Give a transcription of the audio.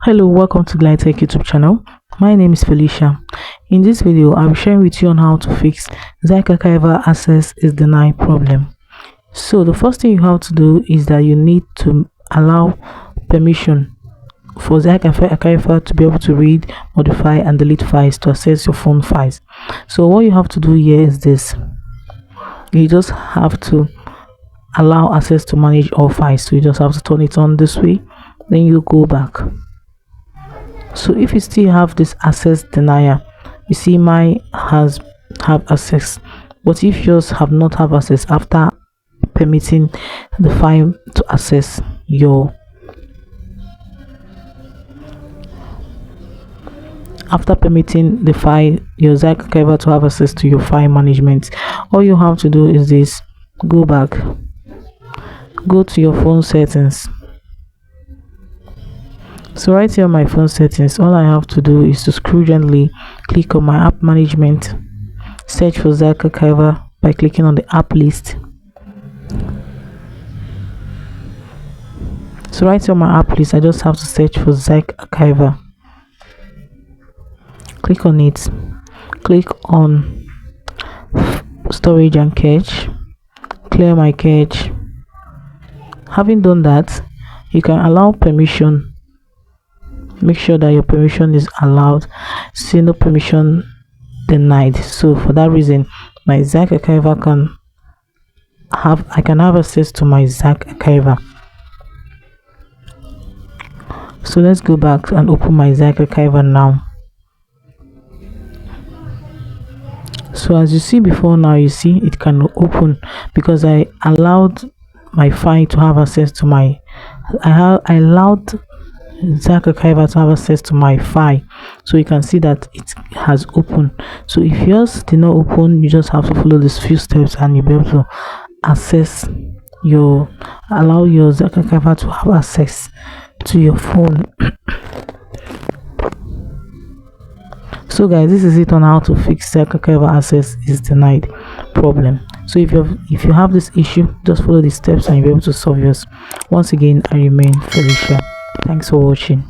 Hello, welcome to Glide Tech YouTube channel. My name is Felicia. In this video, I'll be sharing with you on how to fix ZArchiver access is denied problem. So the first thing you have to do is that you need to allow permission for ZArchiver to be able to read, modify, and delete files to access your phone files. So what you have to do here is this. You just have to allow access to manage all files. So you just have to turn it on this way, then you go back. So if you still have this access denier, you see mine have access, but if yours have not have access after permitting the file to access your your ZArchiver to have access to your file management, all you have to do is this: go back, go to your phone settings. So right here on my phone settings, all I have to do is to scroll gently, click on my app management, search for ZArchiver by clicking on the app list. So right here on my app list, I just have to search for ZArchiver. Click on it, click on storage and cache, clear my cache. Having done that, you can allow permission. Make sure that your permission is allowed. See, no permission denied. So for that reason, my ZArchiver I can have access to my ZArchiver. So let's go back and open my ZArchiver now. So as you see before now, you see it can open because I allowed my file to have access to my I allowed ZArchiver to have access to my file. So you can see that it has opened. So if yours did not open, you just have to follow these few steps and you'll be able to access allow your ZArchiver to have access to your phone. So guys, this is it on how to fix ZArchiver access is denied problem. So if you have this issue, just follow the steps and you'll be able to solve yours. Once again, I remain Felicia. Thanks for watching.